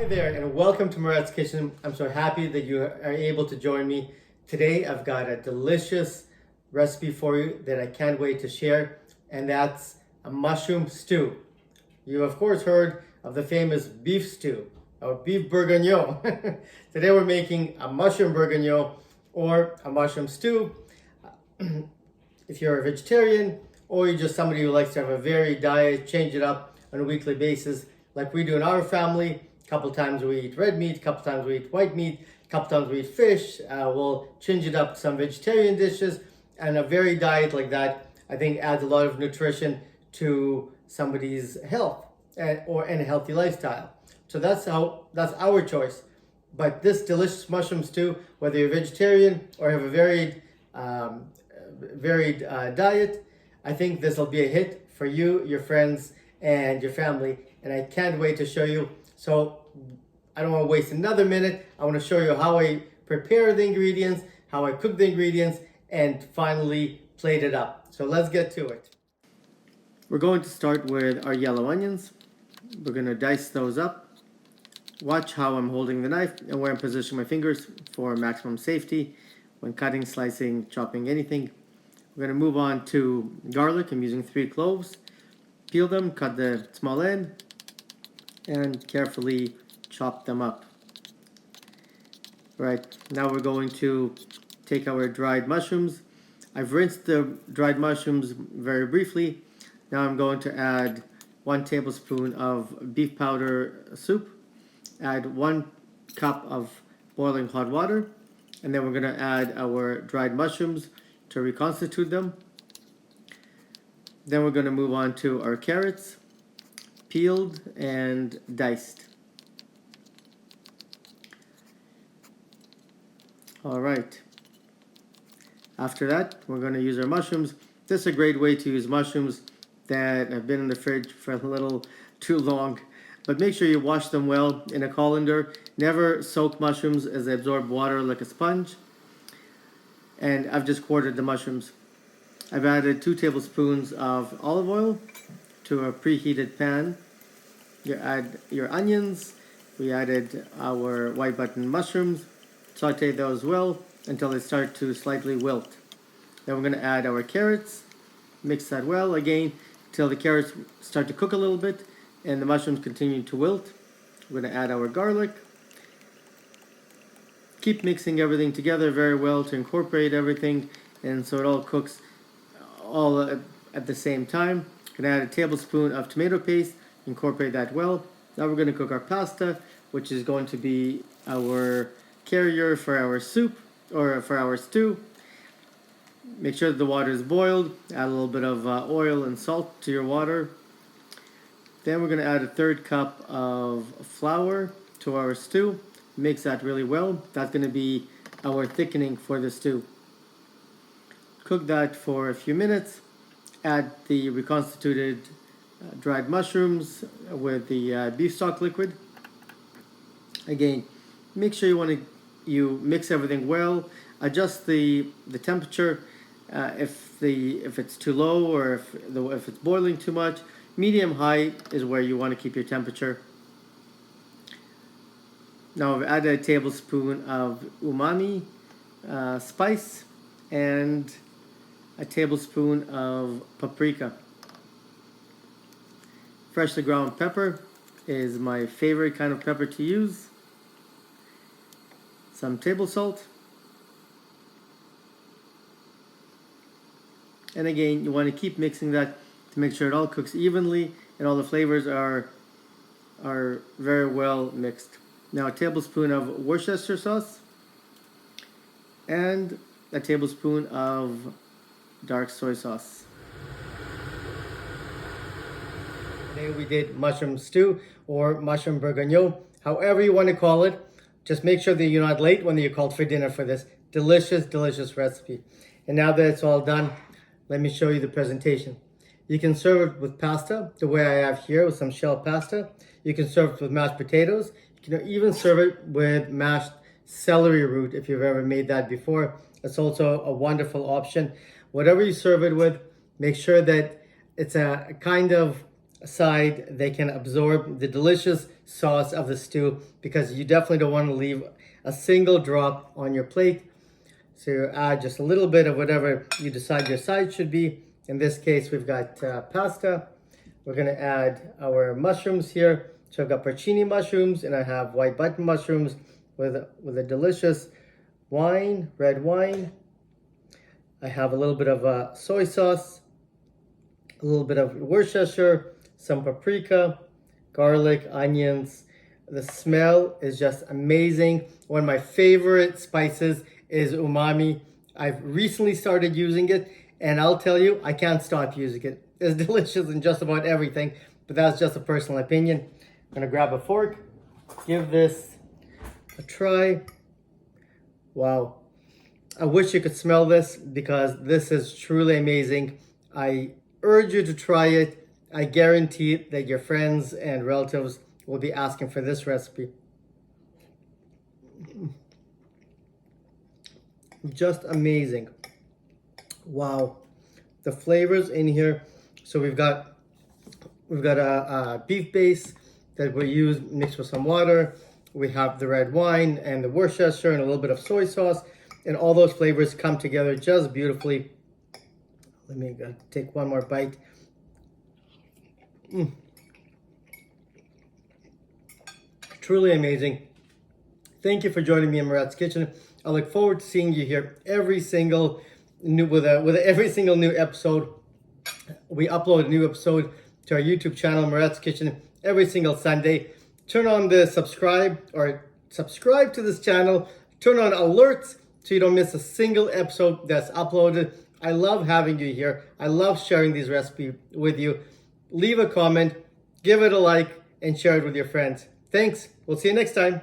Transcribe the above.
Hi there and welcome to MARAT'S Kitchen. I'm so happy that you are able to join me. Today I've got a delicious recipe for you that I can't wait to share, and that's a mushroom stew. You of course heard of the famous beef stew or beef bourguignon. Today we're making a mushroom bourguignon or a mushroom stew. If you're a vegetarian or you're just somebody who likes to have a varied diet, change it up on a weekly basis like we do in our family. A couple times we eat red meat, a couple times we eat white meat, a couple times we eat fish. We'll change it up to some vegetarian dishes, and a varied diet like that I think adds a lot of nutrition to somebody's health and a healthy lifestyle. So that's our choice. But this delicious mushroom stew, whether you're vegetarian or have a varied diet, I think this will be a hit for you, your friends, and your family. And I can't wait to show you. So I don't want to waste another minute. I want to show you how I prepare the ingredients, how I cook the ingredients, and finally plate it up. So let's get to it. We're going to start with our yellow onions. We're going to dice those up. Watch how I'm holding the knife and where I'm positioning my fingers for maximum safety when cutting, slicing, chopping anything. We're going to move on to garlic. I'm using 3 cloves. Peel them, cut the small end, and carefully chop them up. Right, now we're going to take our dried mushrooms. I've rinsed the dried mushrooms very briefly. Now I'm going to add 1 tablespoon of beef powder soup, add 1 cup of boiling hot water, and then we're going to add our dried mushrooms to reconstitute them. Then we're going to move on to our carrots, peeled and diced. All right. After that, we're going to use our mushrooms. This is a great way to use mushrooms that have been in the fridge for a little too long. But make sure you wash them well in a colander. Never soak mushrooms as they absorb water like a sponge. And I've just quartered the mushrooms. I've added 2 tablespoons of olive oil to a preheated pan. You add your onions. We added our white button mushrooms. Saute those well until they start to slightly wilt. Then we're going to add our carrots. Mix that well again until the carrots start to cook a little bit and the mushrooms continue to wilt. We're going to add our garlic. Keep mixing everything together very well to incorporate everything, and so it all cooks all at the same time. We're going to add a tablespoon of tomato paste, incorporate that well. Now we're going to cook our pasta, which is going to be our carrier for our soup or for our stew. Make sure that the water is boiled. Add a little bit of oil and salt to your water. Then we're going to add a 1/3 cup of flour to our stew. Mix that really well. That's going to be our thickening for the stew. Cook that for a few minutes. Add the reconstituted dried mushrooms with the beef stock liquid. Again, make sure you mix everything well. Adjust the temperature if it's too low or if it's boiling too much. Medium high is where you want to keep your temperature. Now I've added a tablespoon of umami spice and a tablespoon of paprika. Freshly ground pepper is my favorite kind of pepper to use. Some table salt. And again, you want to keep mixing that to make sure it all cooks evenly and all the flavors are very well mixed. Now a tablespoon of Worcestershire sauce and a tablespoon of dark soy sauce. Today we did mushroom stew or mushroom bourguignon, however you want to call it. Just make sure that you're not late when you're called for dinner for this delicious, delicious recipe. And now that it's all done, let me show you the presentation. You can serve it with pasta, the way I have here with some shell pasta. You can serve it with mashed potatoes. You can even serve it with mashed celery root if you've ever made that before. It's also a wonderful option. Whatever you serve it with, make sure that it's a kind of side, they can absorb the delicious sauce of the stew, because you definitely don't want to leave a single drop on your plate. So you add just a little bit of whatever you decide your side should be. In this case, we've got pasta. We're going to add our mushrooms here. So I've got porcini mushrooms, and I have white button mushrooms with a delicious wine, red wine. I have a little bit of soy sauce, a little bit of Worcestershire, some paprika, garlic, onions. The smell is just amazing. One of my favorite spices is umami. I've recently started using it, and I'll tell you, I can't stop using it. It's delicious in just about everything, but that's just a personal opinion. I'm gonna grab a fork, give this a try. Wow. I wish you could smell this, because this is truly amazing. I urge you to try it. I guarantee that your friends and relatives will be asking for this recipe. Just amazing. Wow. The flavors in here. So we've got a beef base that we use mixed with some water. We have the red wine and the Worcestershire and a little bit of soy sauce, and all those flavors come together just beautifully. Let me take one more bite. Truly amazing. Thank you for joining me in MARAT'S Kitchen. I look forward to seeing you here every single new episode. We upload a new episode to our YouTube channel, MARAT'S Kitchen, every single Sunday. Turn on the subscribe to this channel. Turn on alerts so you don't miss a single episode that's uploaded. I love having you here. I love sharing these recipes with you. Leave a comment, give it a like, and share it with your friends. Thanks. We'll see you next time.